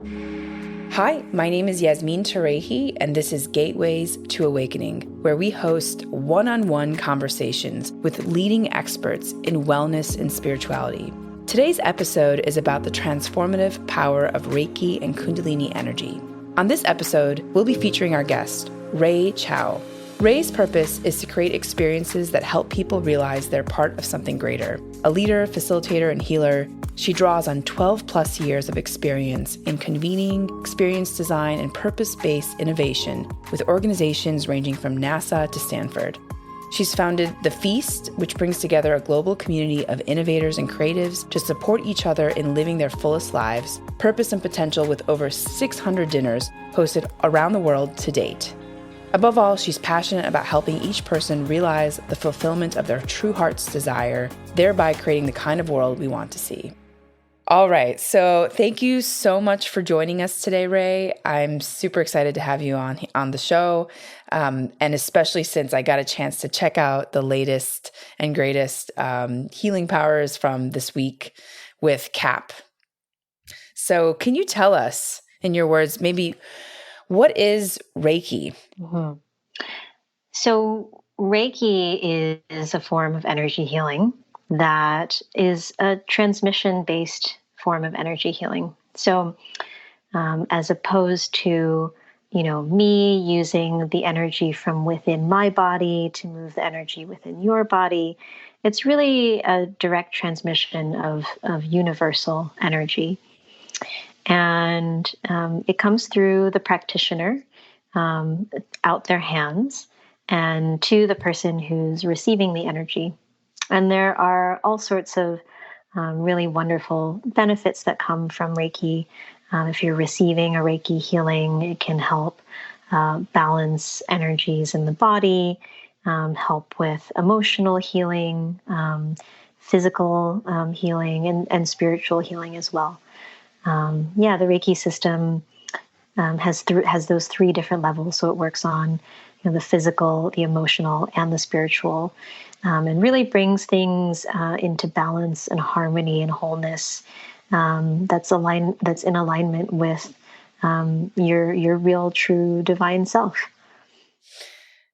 Hi, my name is Yasmin Tarehi, and this is Gateways to Awakening, where we host one-on-one conversations with leading experts in wellness and spirituality. Today's episode is about the transformative power of Reiki and Kundalini Energy. On this episode, we'll be featuring our guest, Rei Chou. Rei's purpose is to create experiences that help people realize they're part of something greater. A leader, facilitator, and healer, she draws on 12 plus years of experience in convening, experience design, and purpose-based innovation with organizations ranging from NASA to Stanford. She's founded The Feast, which brings together a global community of innovators and creatives to support each other in living their fullest lives, purpose and potential, with over 600 dinners hosted around the world to date. Above all, she's passionate about helping each person realize the fulfillment of their true heart's desire, thereby creating the kind of world we want to see. All right, so thank you so much for joining us today, Rei. I'm super excited to have you on the show, and especially since I got a chance to check out the latest and greatest healing powers from this week with KAP. So can you tell us, in your words, maybe what is Reiki? Mm-hmm. So Reiki is a form of energy healing that is a transmission-based form of energy healing. So as opposed to, me using the energy from within my body to move the energy within your body, it's really a direct transmission of universal energy. And it comes through the practitioner out their hands and to the person who's receiving the energy. And there are all sorts of really wonderful benefits that come from Reiki. If you're receiving a Reiki healing, it can help balance energies in the body, help with emotional healing, physical healing, and spiritual healing as well. The Reiki system has those three different levels. So it works on the physical, the emotional, and the spiritual, and really brings things into balance and harmony and wholeness. That's in alignment with your real, true, divine self.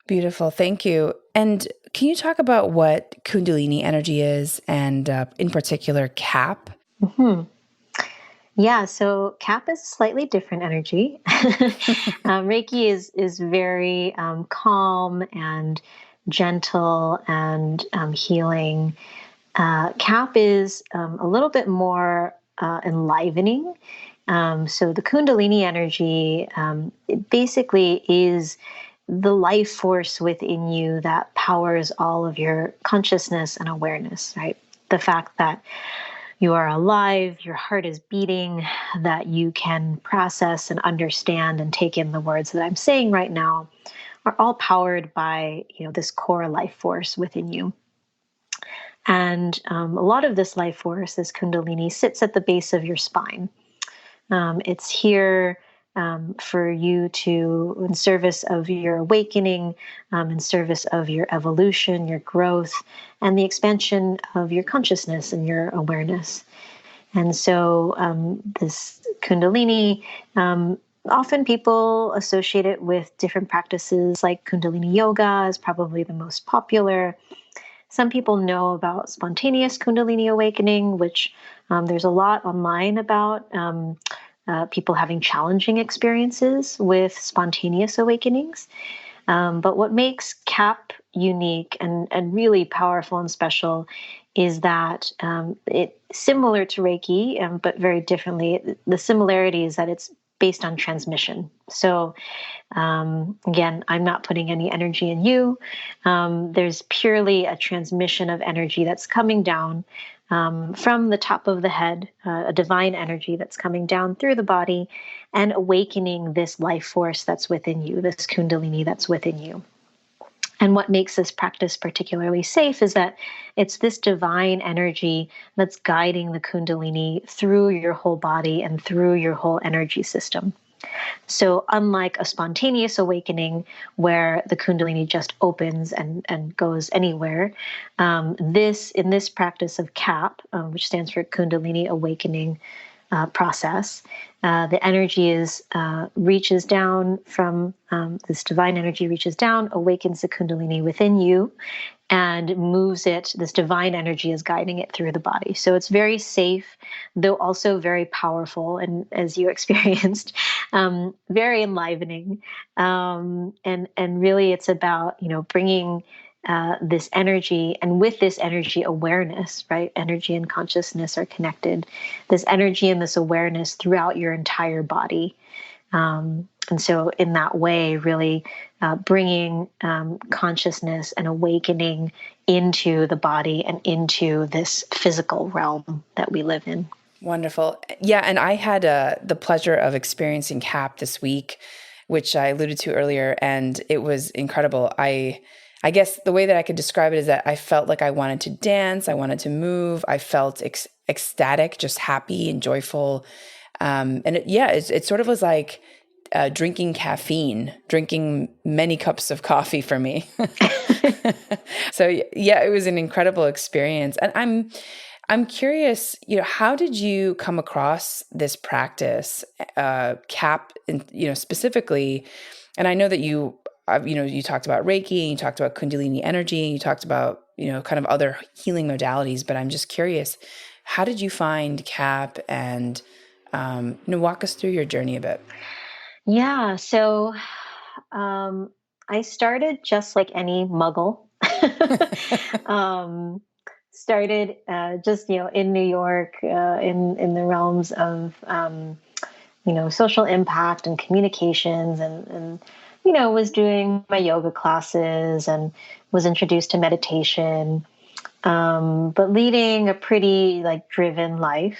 Beautiful. Thank you. And can you talk about what Kundalini energy is, and in particular, KAP? Mm-hmm. Yeah, so KAP is slightly different energy. Reiki is very calm and gentle and healing. KAP is a little bit more enlivening. So the Kundalini energy, it basically is the life force within you that powers all of your consciousness and awareness, right? The fact that you are alive, your heart is beating, that you can process and understand and take in the words that I'm saying right now are all powered by, this core life force within you. And a lot of this life force, this Kundalini, sits at the base of your spine. It's here for you to, in service of your awakening, in service of your evolution, your growth, and the expansion of your consciousness and your awareness. And so this Kundalini, often people associate it with different practices, like Kundalini yoga is probably the most popular. Some people know about spontaneous Kundalini awakening, which there's a lot online about people having challenging experiences with spontaneous awakenings. But what makes KAP unique and really powerful and special is that it, similar to Reiki, but very differently, the similarity is that it's based on transmission. So again, I'm not putting any energy in you. There's purely a transmission of energy that's coming down from the top of the head, a divine energy that's coming down through the body and awakening this life force that's within you, this Kundalini that's within you. And what makes this practice particularly safe is that it's this divine energy that's guiding the Kundalini through your whole body and through your whole energy system. So unlike a spontaneous awakening where the Kundalini just opens and goes anywhere, in this practice of KAP, which stands for Kundalini Awakening process. The energy reaches down from this divine energy reaches down, awakens the Kundalini within you, and moves it. This divine energy is guiding it through the body. So it's very safe, though also very powerful. And as you experienced, very enlivening. And really it's about, bringing this energy, and with this energy, awareness, right? Energy and consciousness are connected. This energy and this awareness throughout your entire body. And so in that way, really bringing consciousness and awakening into the body and into this physical realm that we live in. Wonderful. Yeah, and I had the pleasure of experiencing KAP this week, which I alluded to earlier, and it was incredible. I guess the way that I could describe it is that I felt like I wanted to dance, I wanted to move, I felt ecstatic, just happy and joyful. And it sort of was like drinking caffeine, drinking many cups of coffee for me. So yeah, it was an incredible experience. And I'm curious, how did you come across this practice, KAP, specifically? And I know that you talked about Reiki, and you talked about Kundalini Energy, and you talked about, kind of other healing modalities, but I'm just curious, how did you find KAP, and, walk us through your journey a bit? Yeah. So I started just like any muggle. um, Started just, in New York, in the realms of, social impact and communications, and was doing my yoga classes and was introduced to meditation, but leading a pretty like driven life.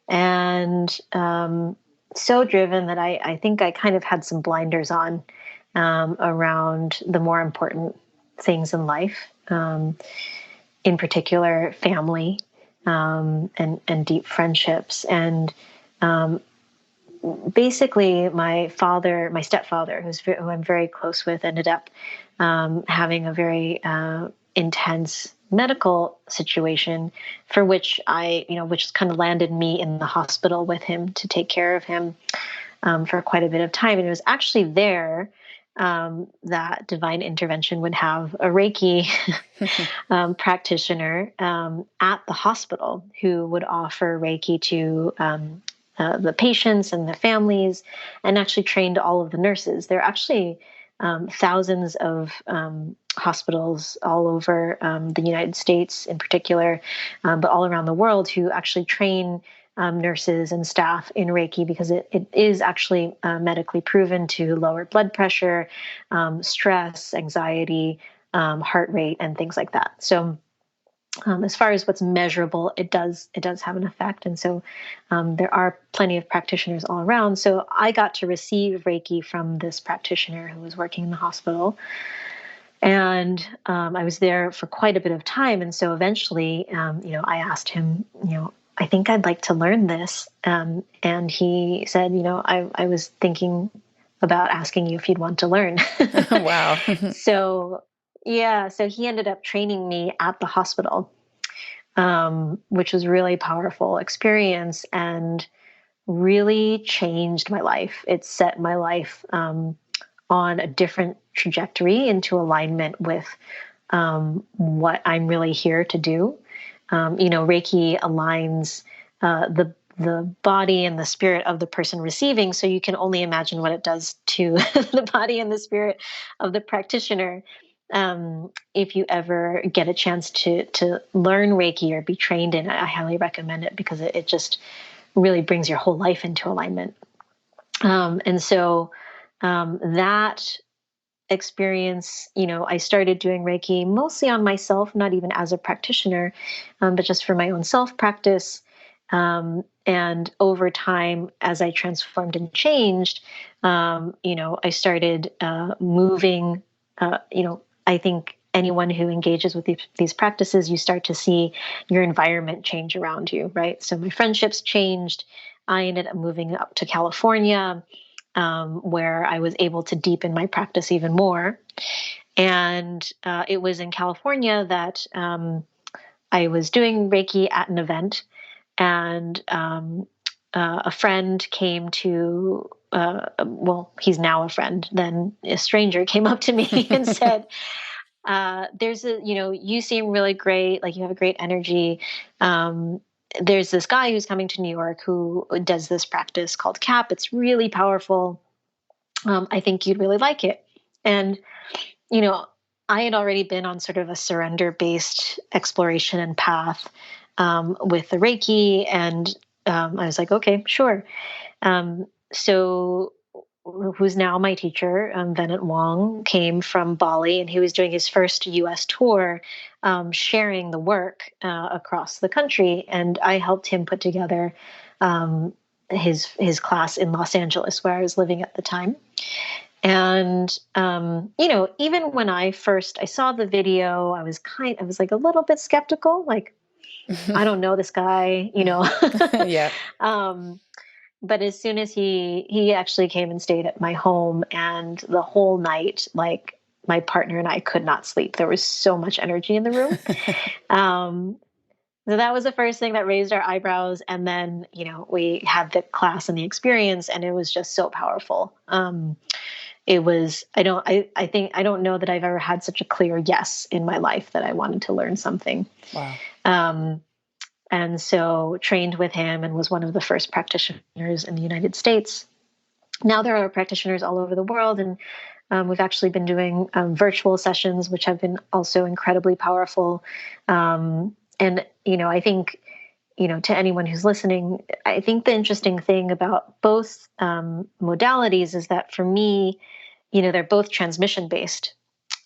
And so driven that I think I kind of had some blinders on around the more important things in life, in particular family, and deep friendships. And basically my stepfather, who I'm very close with, ended up having a very intense medical situation for which which kind of landed me in the hospital with him to take care of him for quite a bit of time. And it was actually there that divine intervention would have a Reiki practitioner at the hospital who would offer Reiki to the patients and their families, and actually trained all of the nurses. There are actually thousands of hospitals all over the United States in particular, but all around the world, who actually train nurses and staff in Reiki, because it is actually medically proven to lower blood pressure, stress, anxiety, heart rate, and things like that. So as far as what's measurable, it does have an effect. And so there are plenty of practitioners all around. So I got to receive Reiki from this practitioner who was working in the hospital. And I was there for quite a bit of time. And so eventually, I asked him, I think I'd like to learn this. And he said, I was thinking about asking you if you'd want to learn. Wow. So yeah, so he ended up training me at the hospital, which was really powerful experience and really changed my life. It set my life on a different trajectory, into alignment with what I'm really here to do. Reiki aligns the body and the spirit of the person receiving, so you can only imagine what it does to the body and the spirit of the practitioner. If you ever get a chance to learn Reiki or be trained in it, I highly recommend it, because it just really brings your whole life into alignment. And so that experience, I started doing Reiki mostly on myself, not even as a practitioner, but just for my own self practice. And over time, as I transformed and changed, I started moving. I think anyone who engages with these practices, you start to see your environment change around you, right? So my friendships changed. I ended up moving up to California, where I was able to deepen my practice even more. And it was in California that I was doing Reiki at an event, and a friend came to, well, he's now a friend, then a stranger came up to me and said, there's you seem really great. Like, you have a great energy. There's this guy who's coming to New York who does this practice called KAP. It's really powerful. I think you'd really like it. And, you know, I had already been on sort of a surrender based exploration and path, with the Reiki. And I was like, okay, sure. So who's now my teacher, Bennett Wong, came from Bali, and he was doing his first U.S. tour, sharing the work across the country. And I helped him put together his class in Los Angeles, where I was living at the time. And even when I saw the video, I was like a little bit skeptical, like, I don't know this guy, Yeah. But as soon as he actually came and stayed at my home, and the whole night, like, my partner and I could not sleep. There was so much energy in the room. So that was the first thing that raised our eyebrows. And then, we had the class and the experience, and it was just so powerful. It was, I think, I don't know that I've ever had such a clear yes in my life that I wanted to learn something. Wow. And so trained with him and was one of the first practitioners in the United States. Now there are practitioners all over the world, and we've actually been doing virtual sessions, which have been also incredibly powerful. And, I think, to anyone who's listening, I think the interesting thing about both modalities is that, for me, they're both transmission based.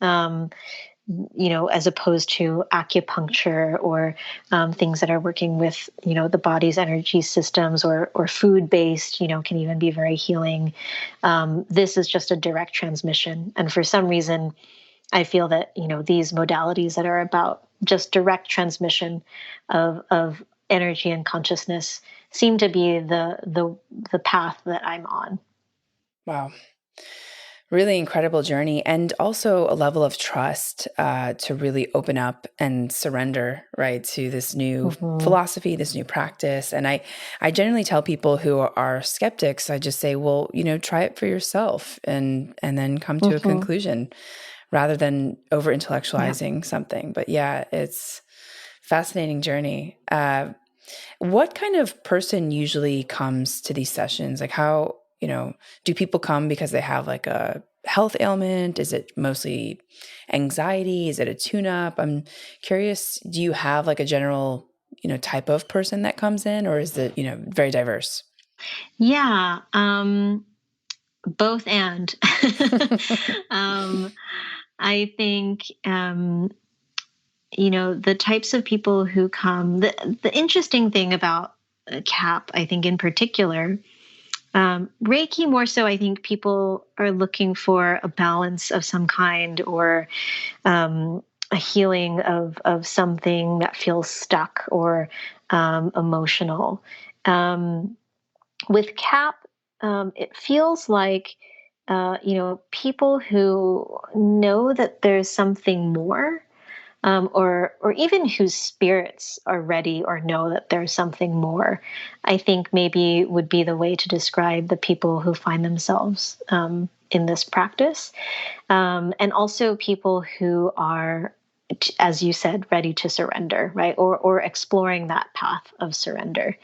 As opposed to acupuncture or things that are working with, the body's energy systems, or food based, can even be very healing. This is just a direct transmission. And for some reason, I feel that, these modalities that are about just direct transmission of energy and consciousness seem to be the path that I'm on. Wow. Really incredible journey, and also a level of trust to really open up and surrender, right, to this new philosophy, this new practice. And I generally tell people who are skeptics, I just say, well, try it for yourself, and then come to a conclusion, rather than over intellectualizing something. But yeah, it's fascinating journey. What kind of person usually comes to these sessions? Like, how, do people come because they have like a health ailment? Is it mostly anxiety? Is it a tune-up? I'm curious, do you have like a general, type of person that comes in, or is it, very diverse? Yeah. Both and. I think, the types of people who come, the interesting thing about KAP, I think in particular, Reiki more so, I think people are looking for a balance of some kind, or a healing of something that feels stuck or emotional. With KAP, it feels like, people who know that there's something more, or even whose spirits are ready or know that there's something more, I think maybe would be the way to describe the people who find themselves in this practice. And also people who are, as you said, ready to surrender, right? Or exploring that path of surrender.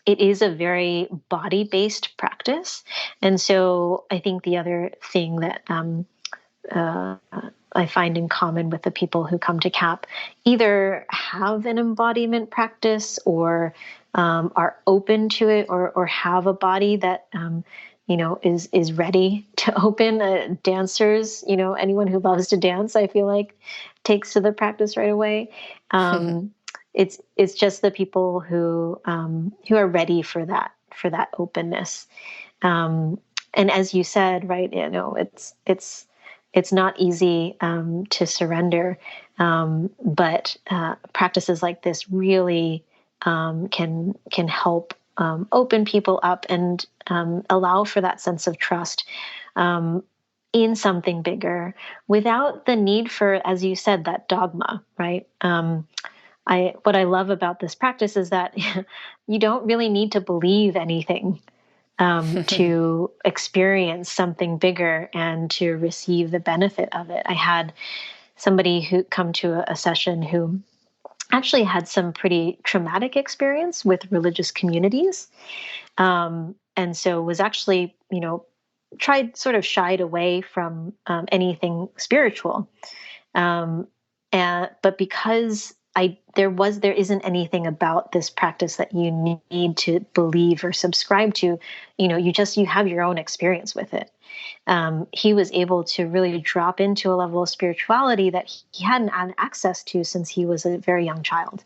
It is a very body-based practice. And so I think the other thing that I find in common with the people who come to KAP either have an embodiment practice, or are open to it, or have a body that is ready to open. Dancers, anyone who loves to dance, I feel like, takes to the practice right away. It's just the people who are ready for that openness. And as you said, right, it's not easy to surrender, but practices like this really can help open people up, and allow for that sense of trust in something bigger, without the need for, as you said, that dogma, right? what I love about this practice is that you don't really need to believe anything to experience something bigger and to receive the benefit of it. I had somebody who come to a session who actually had some pretty traumatic experience with religious communities. And so was actually, shied away from anything spiritual. But because there isn't anything about this practice that you need to believe or subscribe to, you have your own experience with it. He was able to really drop into a level of spirituality that he hadn't had access to since he was a very young child.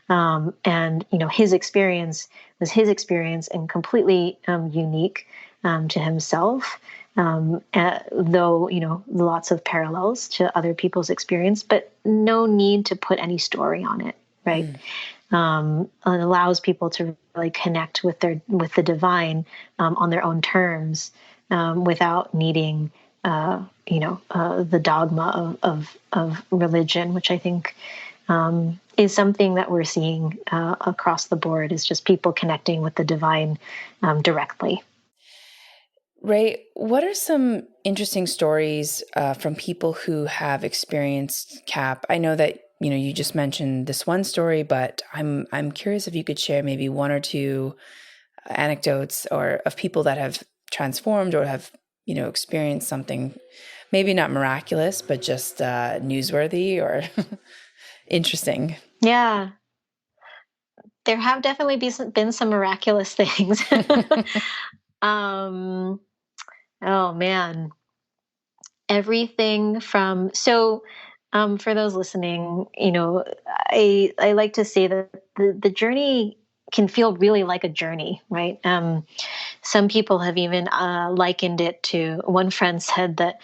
And his experience was his experience and completely unique to himself. Though lots of parallels to other people's experience, but no need to put any story on it, right? It allows people to really connect with the divine on their own terms, without needing the dogma of religion, which I think is something that we're seeing across the board, is just people connecting with the divine directly. Rei, what are some interesting stories from people who have experienced KAP? I know that you just mentioned this one story, but I'm curious if you could share maybe one or two anecdotes or of people that have transformed or have experienced something, maybe not miraculous, but just newsworthy or interesting. Yeah, there have definitely been some miraculous things. Oh man, everything from for those listening, I like to say that the journey can feel really like a journey, right? Some people have even likened it to, one friend said that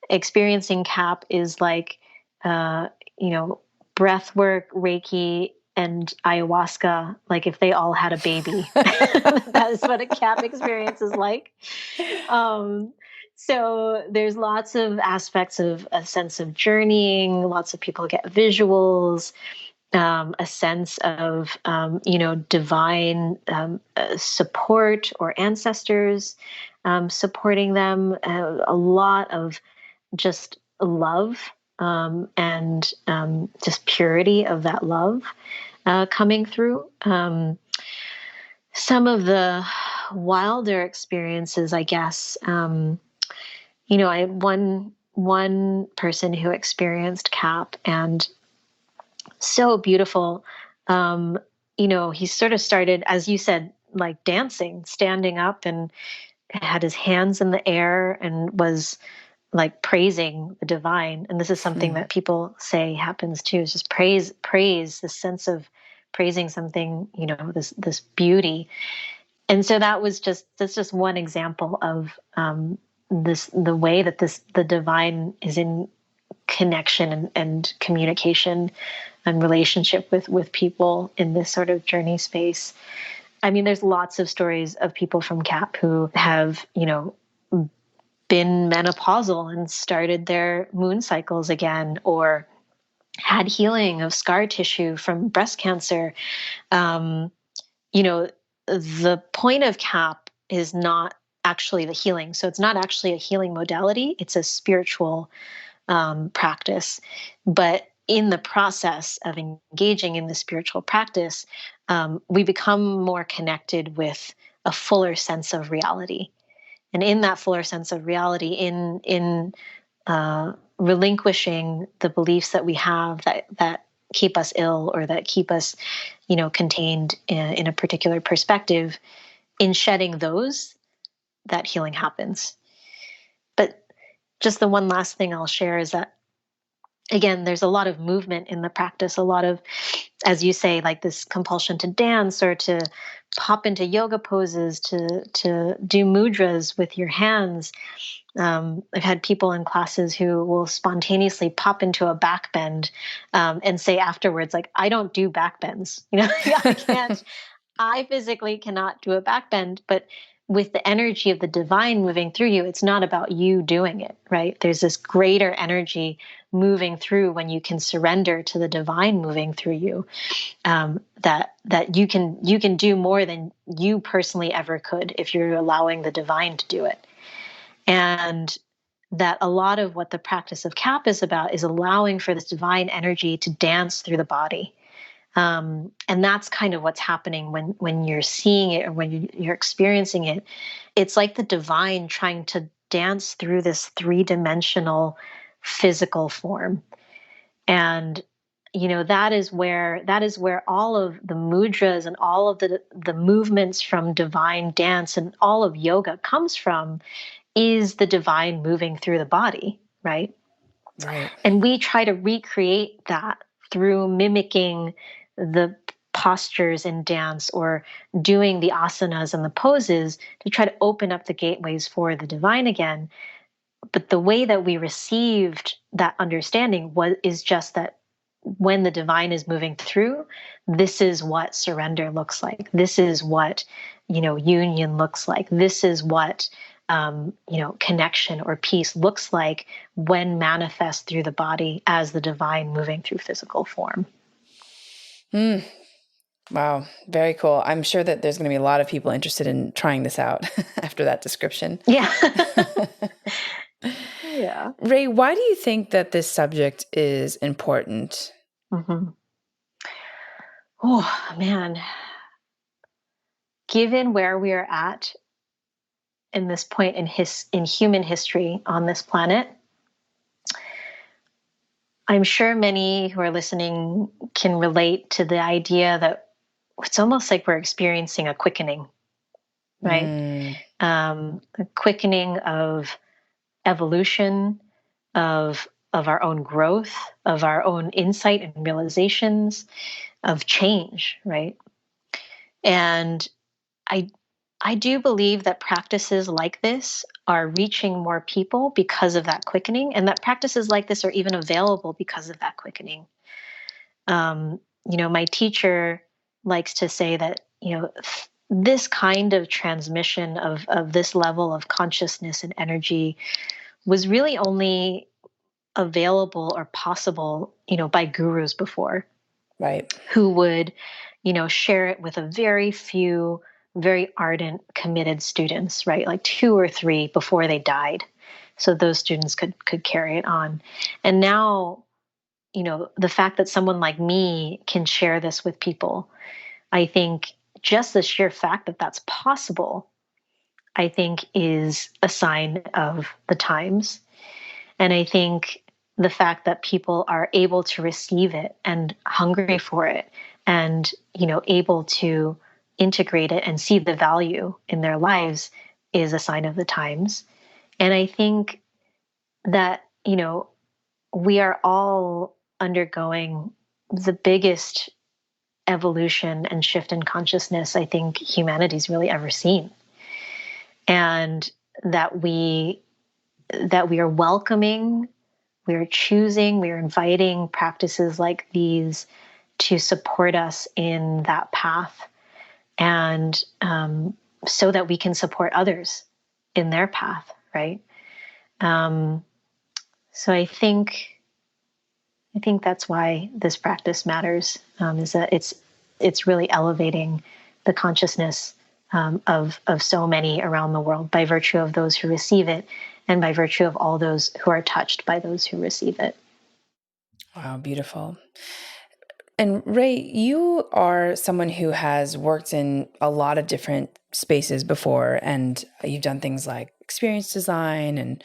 experiencing KAP is like, breath work, Reiki, and ayahuasca, like if they all had a baby. That is what a KAP experience is like. So there's lots of aspects of a sense of journeying. Lots of people get visuals, a sense of, divine support or ancestors supporting them, a lot of just love, and just purity of that love coming through. Some of the wilder experiences, I guess, I had one person who experienced KAP, and so beautiful. He sort of started, as you said, like dancing, standing up, and had his hands in the air and was like praising the divine. And this is something that people say happens too, is just praise, this sense of praising something, this beauty. And so that's just one example of the way that the divine is in connection and communication and relationship with people in this sort of journey space. I mean, there's lots of stories of people from KAP who have, been menopausal and started their moon cycles again, or had healing of scar tissue from breast cancer. The point of KAP is not actually the healing. So it's not actually a healing modality. It's a spiritual practice. But in the process of engaging in the spiritual practice, we become more connected with a fuller sense of reality. And in that fuller sense of reality, in relinquishing the beliefs that we have that keep us ill, or that keep us, contained in a particular perspective, in shedding those, that healing happens. But just the one last thing I'll share is that, again, there's a lot of movement in the practice, a lot of, as you say, like this compulsion to dance or to pop into yoga poses, to do mudras with your hands. I've had people in classes who will spontaneously pop into a back bend and say afterwards, like, I don't do back bends. I can't, I physically cannot do a back bend, but with the energy of the divine moving through you, it's not about you doing it, right? There's this greater energy moving through when you can surrender to the divine moving through you. That you can do more than you personally ever could if you're allowing the divine to do it. And that a lot of what the practice of KAP is about is allowing for this divine energy to dance through the body. And that's kind of what's happening when you're seeing it or when you're experiencing it. It's like the divine trying to dance through this three-dimensional physical form. And that is where all of the mudras and all of the movements from divine dance and all of yoga comes from, is the divine moving through the body, right? Right. And we try to recreate that through mimicking the postures in dance or doing the asanas and the poses to try to open up the gateways for the divine again. But the way that we received that understanding is just that when the divine is moving through, this is what surrender looks like. This is what, union looks like. This is what, connection or peace looks like when manifest through the body as the divine moving through physical form. Wow. Very cool. I'm sure that there's going to be a lot of people interested in trying this out after that description. Yeah. Yeah. Rei, why do you think that this subject is important? Mm-hmm. Oh, man. Given where we are at in this point in human history on this planet, I'm sure many who are listening can relate to the idea that it's almost like we're experiencing a quickening, right? A quickening of evolution, of our own growth, of our own insight and realizations, of change, right? And I do believe that practices like this are reaching more people because of that quickening, and that practices like this are even available because of that quickening. My teacher likes to say that, this kind of transmission of this level of consciousness and energy was really only available or possible, by gurus before. Right. Who would, share it with a very few, very ardent, committed students, right? Like 2 or 3 before they died. So those students could carry it on. And now, the fact that someone like me can share this with people, I think just the sheer fact that that's possible, I think is a sign of the times. And I think the fact that people are able to receive it and hungry for it and, able to integrate it and see the value in their lives is a sign of the times. And I think that, we are all undergoing the biggest evolution and shift in consciousness I think humanity's really ever seen. And that we are welcoming, we are choosing, we are inviting practices like these to support us in that path, and so that we can support others in their path, right? So I think that's why this practice matters, is that it's really elevating the consciousness of so many around the world by virtue of those who receive it and by virtue of all those who are touched by those who receive it. Wow, beautiful. And Rei, you are someone who has worked in a lot of different spaces before, and you've done things like experience design and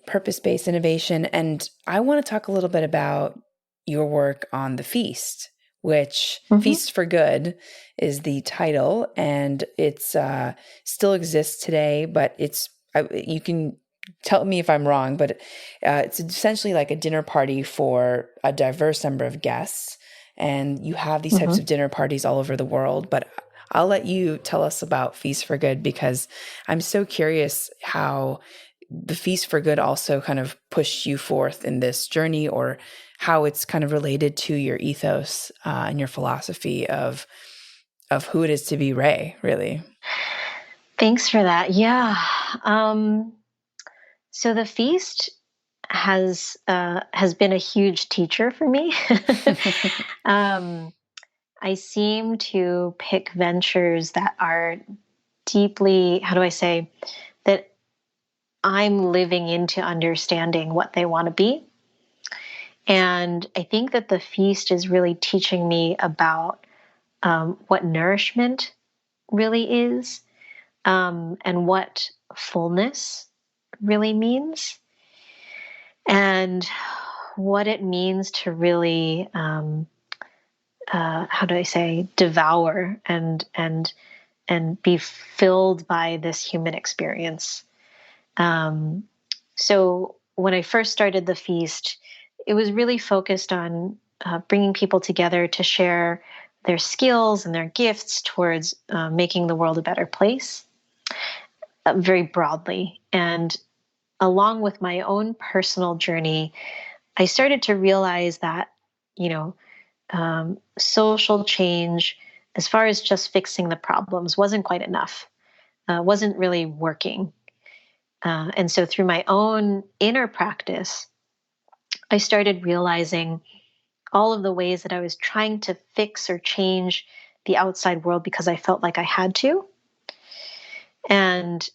purpose-based innovation. And I want to talk a little bit about your work on the feast, which Feast for Good is the title, and it's still exists today, but you can tell me if I'm wrong, but it's essentially like a dinner party for a diverse number of guests. And you have these types of dinner parties all over the world. But I'll let you tell us about Feast for Good, because I'm so curious how the Feast for Good also kind of pushed you forth in this journey, or how it's kind of related to your ethos and your philosophy of who it is to be Rei, really. Thanks for that. Yeah. So the feast has been a huge teacher for me. um, I seem to pick ventures that are deeply, how do I say, that I'm living into understanding what they want to be. And I think that the feast is really teaching me about what nourishment really is, and what fullness really means, and what it means to really, how do I say, devour and be filled by this human experience. Um, so when I first started the feast, it was really focused on bringing people together to share their skills and their gifts towards making the world a better place, very broadly. And along with my own personal journey, I started to realize that, you know, social change, as far as just fixing the problems, wasn't quite enough, wasn't really working. And so through my own inner practice, I started realizing all of the ways that I was trying to fix or change the outside world because I felt like I had to. And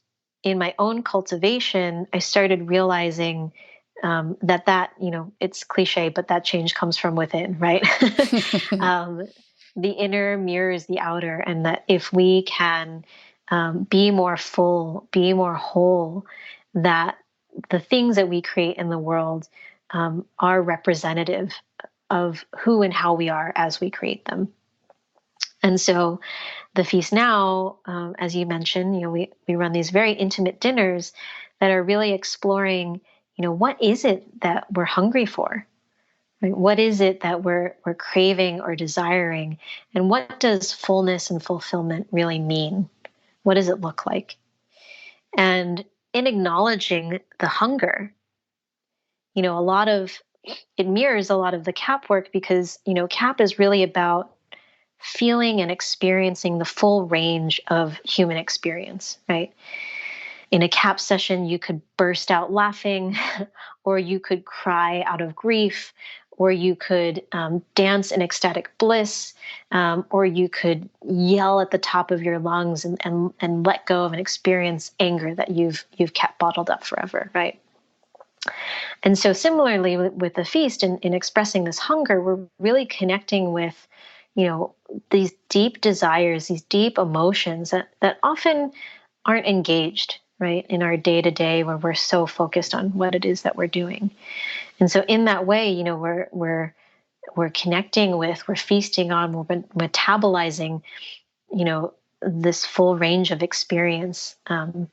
in my own cultivation, I started realizing that it's cliche, but that change comes from within, right? um, the inner mirrors the outer, and that if we can be more full, be more whole, that the things that we create in the world are representative of who and how we are as we create them. And so the feast now, as you mentioned, we run these very intimate dinners that are really exploring, what is it that we're hungry for? Right? What is it that we're craving or desiring? And what does fullness and fulfillment really mean? What does it look like? And in acknowledging the hunger, a lot of it mirrors a lot of the CAP work, because, CAP is really about feeling and experiencing the full range of human experience, right? In a CAP session, you could burst out laughing, or you could cry out of grief, or you could dance in ecstatic bliss, or you could yell at the top of your lungs and let go of and experience anger that you've kept bottled up forever, right? And so similarly with the feast, in expressing this hunger, we're really connecting with, these deep desires, these deep emotions that often aren't engaged, right, in our day to day, where we're so focused on what it is that we're doing. And so in that way, we're connecting with, we're feasting on, we're metabolizing, this full range of experience. And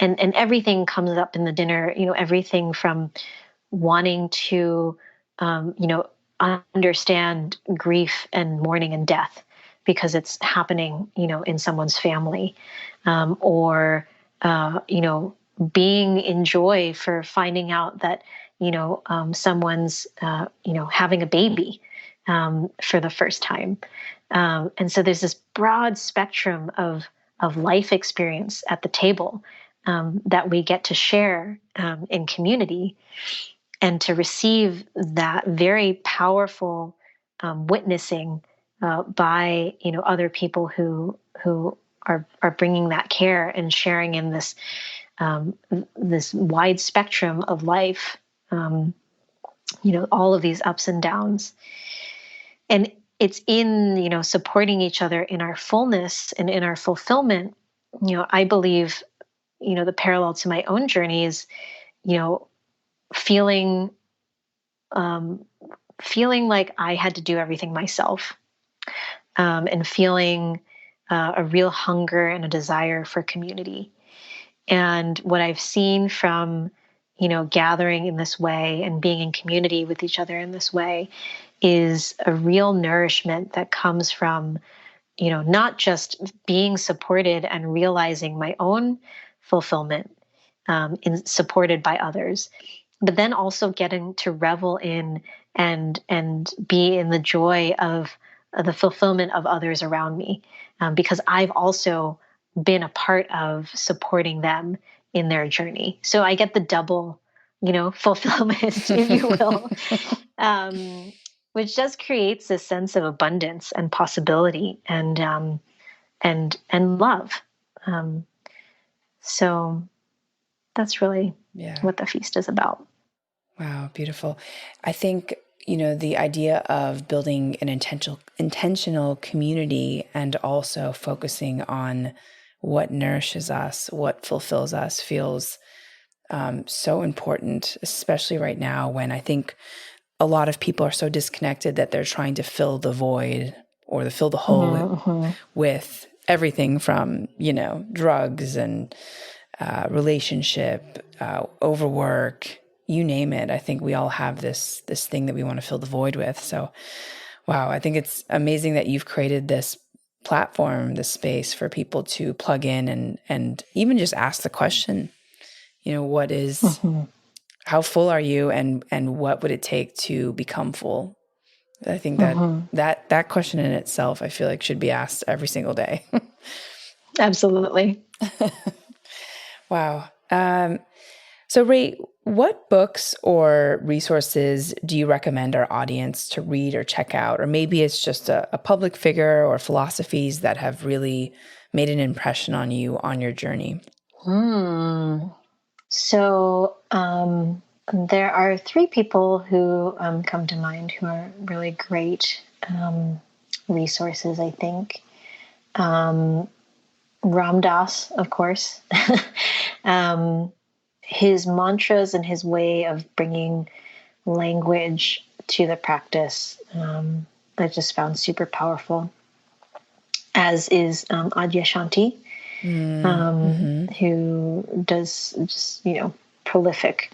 everything comes up in the dinner, everything from wanting to, understand grief and mourning and death because it's happening, in someone's family, or, being in joy for finding out that, someone's, having a baby for the first time. And so there's this broad spectrum of life experience at the table that we get to share in community, and to receive that very powerful witnessing by other people who are bringing that care and sharing in this wide spectrum of life, all of these ups and downs. And it's in supporting each other in our fullness and in our fulfillment. I believe the parallel to my own journey is feeling um, feeling like I had to do everything myself, and feeling a real hunger and a desire for community. And what I've seen from, gathering in this way and being in community with each other in this way is a real nourishment that comes from, not just being supported and realizing my own fulfillment, supported by others, but then also getting to revel in and be in the joy of the fulfillment of others around me, because I've also been a part of supporting them in their journey. So I get the double, fulfillment, if you will, which just creates this sense of abundance and possibility and love. Um, so that's really what the feast is about. Wow, beautiful. I think, the idea of building an intentional community and also focusing on what nourishes us, what fulfills us feels so important, especially right now when I think a lot of people are so disconnected that they're trying to fill the void or to fill the hole with everything from, drugs and relationship, overwork, you name it. I think we all have this thing that we want to fill the void with. So, wow, I think it's amazing that you've created this platform, this space for people to plug in and even just ask the question, what is, how full are you, and what would it take to become full? I think that question in itself, I feel like, should be asked every single day. Absolutely. Wow. So, Rei, what books or resources do you recommend our audience to read or check out? Or maybe it's just a public figure or philosophies that have really made an impression on you on your journey. So there are three people who come to mind who are really great resources, I think. Ram Dass, of course. His mantras and his way of bringing language to the practice, I just found super powerful, as is Adyashanti, who does just, prolific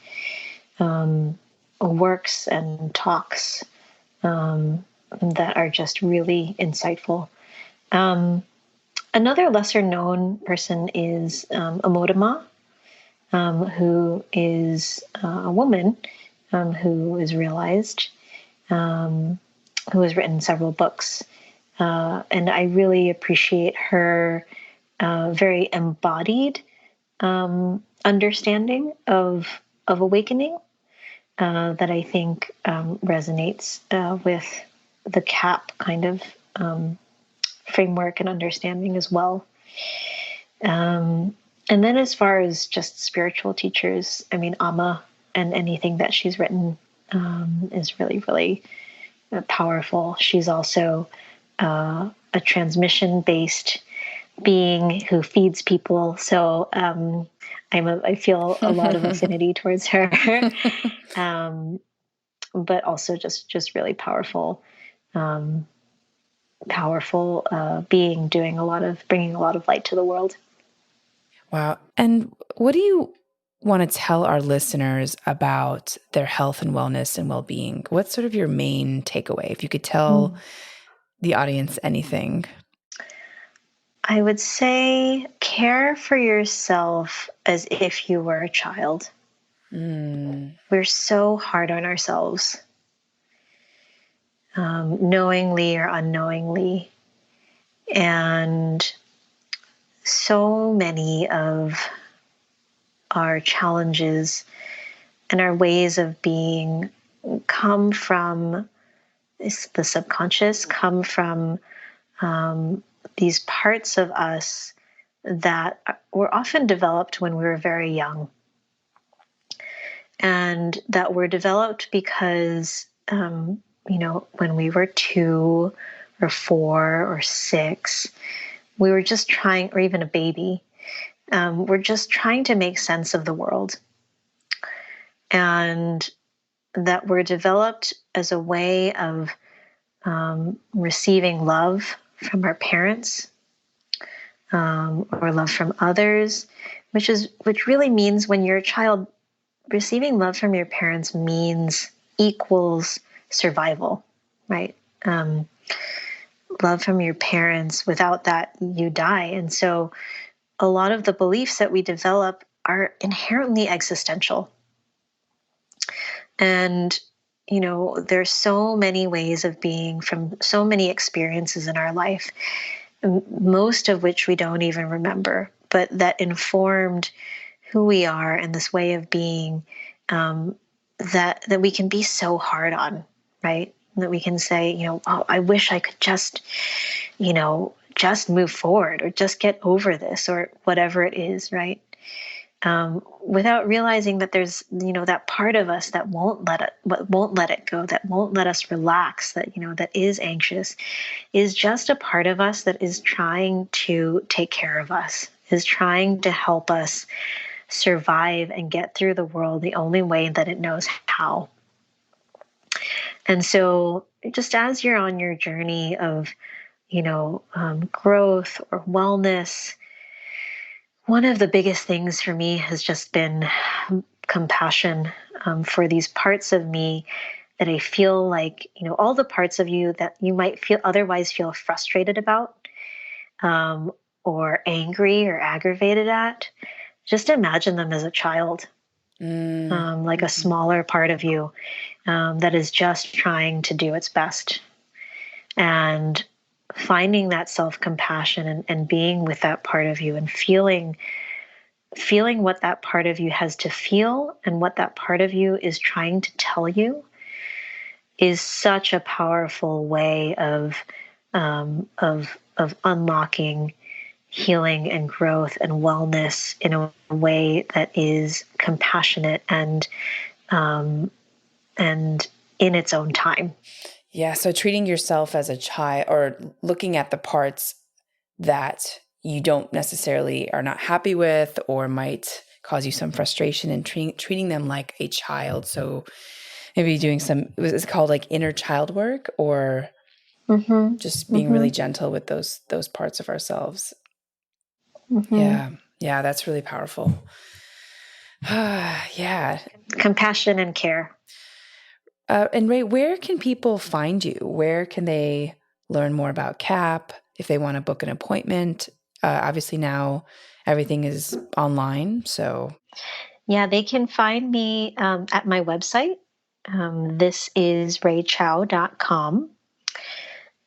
works and talks that are just really insightful. Another lesser known person is Amodama, who is a woman who is realized, who has written several books. And I really appreciate her very embodied understanding of awakening that I think resonates with the KAP kind of framework and understanding as well. And then as far as just spiritual teachers, I mean, Amma and anything that she's written is really, really powerful. She's also a transmission-based being who feeds people. So I feel a lot of affinity towards her, but also just really powerful being, bringing a lot of light to the world. Wow. And what do you want to tell our listeners about their health and wellness and well-being? What's sort of your main takeaway? If you could tell the audience anything. I would say care for yourself as if you were a child. We're so hard on ourselves, knowingly or unknowingly. And so many of our challenges and our ways of being come from the subconscious, come from these parts of us that were often developed when we were very young. And that were developed because, when we were 2 or 4 or 6, we were just trying, or even a baby, we're just trying to make sense of the world. And that were developed as a way of receiving love from our parents, or love from others, which really means, when you're a child, receiving love from your parents equals survival, right? Love from your parents, without that, you die. And so a lot of the beliefs that we develop are inherently existential. And, there's so many ways of being from so many experiences in our life. most of which we don't even remember, but that informed who we are and this way of being, that we can be so hard on, right? That we can say, oh, I wish I could just, just move forward or just get over this or whatever it is, right? Without realizing that there's, that part of us that won't let it go, that won't let us relax, that, that is anxious, is just a part of us that is trying to take care of us, is trying to help us survive and get through the world the only way that it knows how. And so just as you're on your journey of, growth or wellness, one of the biggest things for me has just been compassion for these parts of me that I feel like, all the parts of you that you might otherwise feel frustrated about, or angry or aggravated at. Just imagine them as a child, like a smaller part of you that is just trying to do its best. And finding that self-compassion and being with that part of you and feeling what that part of you has to feel and what that part of you is trying to tell you is such a powerful way of unlocking healing and growth and wellness in a way that is compassionate and in its own time. Yeah. So treating yourself as a child, or looking at the parts that you don't necessarily are not happy with or might cause you some frustration, and treating them like a child. So maybe doing it's called like inner child work, or just being really gentle with those parts of ourselves. Yeah. Yeah. That's really powerful. Yeah. Compassion and care. And Rei, where can people find you? Where can they learn more about KAP if they want to book an appointment? Obviously now everything is online, so. Yeah, they can find me at my website. This is reichou.com.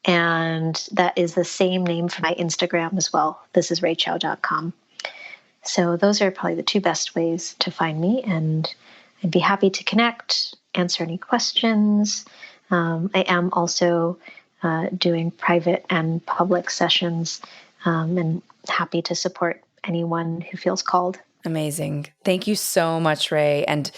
And that is the same name for my Instagram as well. This is reichou.com. So those are probably the two best ways to find me. And I'd be happy to connect, answer any questions. I am also doing private and public sessions, and happy to support anyone who feels called. Amazing. Thank you so much, Rei. And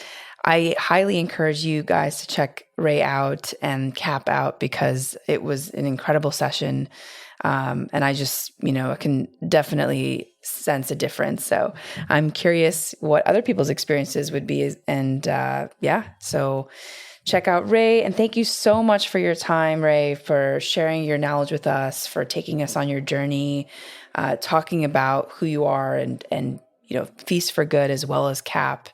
I highly encourage you guys to check Rei out and KAP out, because it was an incredible session. And I just, I can definitely sense a difference. So I'm curious what other people's experiences would be. And so check out Rei. And thank you so much for your time, Rei, for sharing your knowledge with us, for taking us on your journey, talking about who you are and Feast for Good as well as KAP.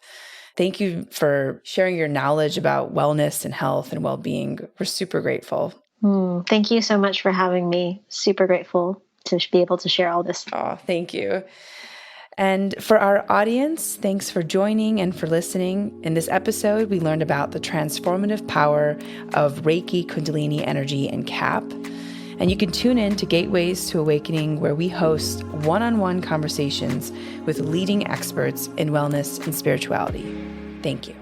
Thank you for sharing your knowledge about wellness and health and well-being. We're super grateful. Thank you so much for having me. Super grateful to be able to share all this. Oh, thank you. And for our audience, thanks for joining and for listening. In this episode, we learned about the transformative power of Reiki, Kundalini Energy, and KAP. And you can tune in to Gateways to Awakening, where we host one-on-one conversations with leading experts in wellness and spirituality. Thank you.